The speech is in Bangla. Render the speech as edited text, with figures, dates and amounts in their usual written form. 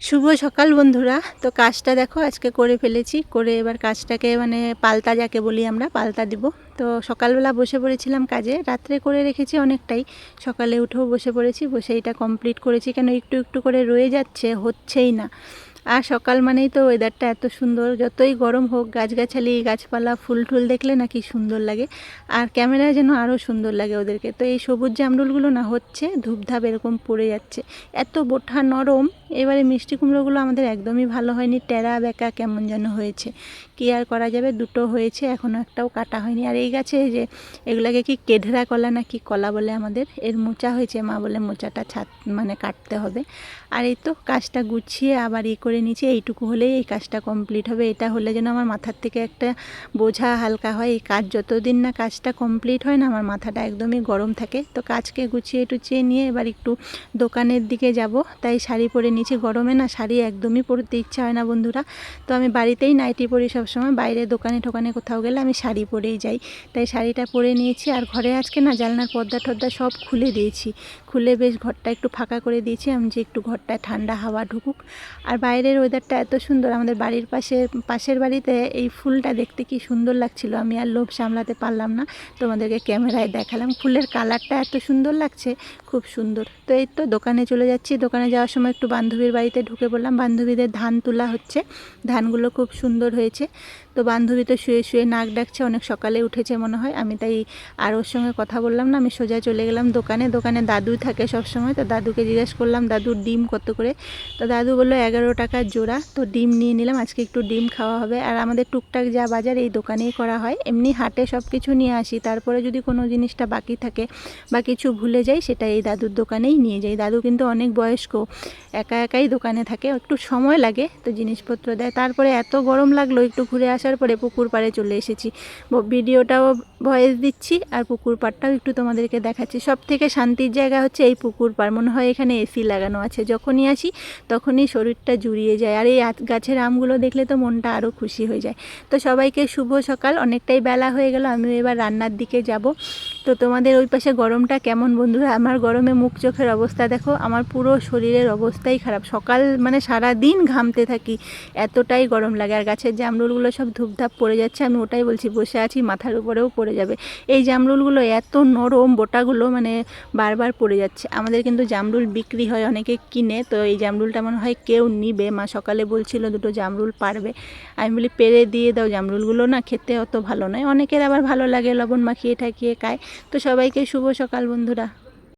শুভ সকাল বন্ধুরা। তো কাজটা দেখো আজকে করে ফেলেছি, করে এবার কাজটাকে পালতা, যাকে বলি আমরা, পালতা দিব। তো সকালবেলা বসে পড়েছিলাম কাজে, রাত্রে করে রেখেছি অনেকটাই, সকালে উঠেও বসে পড়েছি, বসে এটা কমপ্লিট করেছি। কেন একটু একটু করে রয়ে যাচ্ছে, হচ্ছেই না। আর সকাল মানেই তো ওয়েদারটা এত সুন্দর, যতই গরম হোক গাছগাছালি গাছপালা ফুল টুল দেখলে না কি সুন্দর লাগে, আর ক্যামেরায় যেন আরও সুন্দর লাগে ওদেরকে। তো এই সবুজ জামরুলগুলো না হচ্ছে ধূপধাপ এরকম পড়ে যাচ্ছে, এত বোঠা নরম। এবারে মিষ্টি কুমড়োগুলো আমাদের একদমই ভালো হয়নি, টেরা বেঁকা কেমন যেন হয়েছে। কী আর করা যাবে, দুটো হয়েছে, এখনও একটাও কাটা হয়নি। আর এই গাছে যে এগুলাকে কি কেঢরা কলা না কি কলা বলে আমাদের, এর মোচা হয়েছে, মা বলে মোচাটা কাটতে হবে। আর এই তো কাজটা গুছিয়ে আবার করে নিচে, এইটুকু হলেই এই কাজটা কমপ্লিট হবে। এটা হলে যেন আমার মাথার থেকে একটা বোঝা হালকা হয়। এই কাজ যতদিন না কাজটা কমপ্লিট হয় না, আমার মাথাটা একদমই গরম থাকে। তো কাজকে গুছিয়ে টুচিয়ে নিয়ে এবার একটু দোকানের দিকে যাব। তাই শাড়ি পরে নিচে, গরমে না শাড়ি একদমই পরতে ইচ্ছা হয় না বন্ধুরা। তো আমি বাড়িতেই নাইটি পরি সবসময়, বাইরে দোকানে ঠোকানে কোথাও গেলে আমি শাড়ি পরেই যাই। তাই শাড়িটা পরে নিয়েছি। আর ঘরে আজকে না জানলার পর্দা টর্দা সব খুলে দিয়েছি, খুলে বেশ ঘরটা একটু ফাঁকা করে দিয়েছি আমি, যে একটু ঘরটায় ঠান্ডা হাওয়া ঢুকুক। আর বাইরের ওয়েদারটা এত সুন্দর, আমাদের বাড়ির পাশের বাড়িতে এই ফুলটা দেখতে কি সুন্দর লাগছিল, আমি আর লোভ সামলাতে পারলাম না, তোমাদেরকে ক্যামেরায় দেখালাম। ফুলের কালারটা এত সুন্দর লাগছে, খুব সুন্দর। তো এই তো দোকানে চলে যাচ্ছি। দোকানে যাওয়ার সময় একটু বান্ধবীর বাড়িতে ঢুকে পড়লাম, বান্ধবীদের ধান তোলা হচ্ছে, ধানগুলো খুব সুন্দর হয়েছে। তো বান্ধবী তো শুয়ে শুয়ে নাক ডাকছে, অনেক সকালে উঠেছে মনে হয়। আমি তাই আর ওর সঙ্গে কথা বললাম না, আমি সোজা চলে গেলাম দোকানে। দোকানে দাদু থাকে সব সময়, তো দাদুকে জিজ্ঞেস করলাম দাদুর ডিম কত করে। তো দাদু বললো 11 টাকা জোড়া। তো ডিম নিয়ে নিলাম, আজকে একটু ডিম খাওয়া হবে। আর আমাদের টুকটাক যা বাজার এই দোকানেই করা হয়, এমনি হাটে সব কিছু নিয়ে আসি, তারপরে যদি কোনো জিনিসটা বাকি থাকে বা কিছু ভুলে যাই সেটা এই দাদুর দোকানেই নিয়ে যাই। দাদু কিন্তু অনেক বয়স্ক, একা একাই দোকানে থাকে, একটু সময় লাগে তো জিনিসপত্র দেয়। তারপরে এত গরম লাগলো, একটু ঘুরে আসার পরে পুকুর পাড়ে চলে এসেছি, ভিডিওটাও ভয়েস দিচ্ছি আর পুকুর পাড়টাও একটু তোমাদেরকে দেখাচ্ছি। সব থেকে শান্তির জায়গা হচ্ছে এই পুকুর পাড়, মনে হয় এখানে এসি লাগানো আছে, যখনই আসি তখনই শরীরটা জুড়িয়ে যায়। আর এই গাছের আমগুলো দেখলে তো মনটা আরও খুশি হয়ে যায়। তো সবাইকে শুভ সকাল, অনেকটাই বেলা হয়ে গেল, আমিও এবার রান্নার দিকে যাব। তো তোমাদের ওই পাশে গরমটা কেমন বন্ধুরা? আমার গরমে মুখ চোখের অবস্থা দেখো, আমার পুরো শরীরের অবস্থাই খারাপ, সকাল সারা দিন ঘামতে থাকি, এতটাই গরম লাগে। আর গাছের জামরুলগুলো সব ধূপধাপ পড়ে যাচ্ছে, আমি ওটাই বলছি, বসে আছি মাথার উপরেও পড়ে যাবে। এই জামরুলগুলো এত নরম, বোটাগুলো বারবার পড়ে যাচ্ছে। আমাদের কিন্তু জামরুল বিক্রি হয়, অনেকে কিনে, তো এই জামরুলটা মনে হয় কেউ নিবে। মা সকালে বলছিল দুটো জামরুল পারবে, আমি বলি পেরে দিয়ে দাও, জামরুলগুলো না খেতে অত ভালো নয়, অনেকের আবার ভালো লাগে, লবণ মাখিয়ে ঠাকিয়ে খায়। তো সবাইকে শুভ সকাল বন্ধুরা।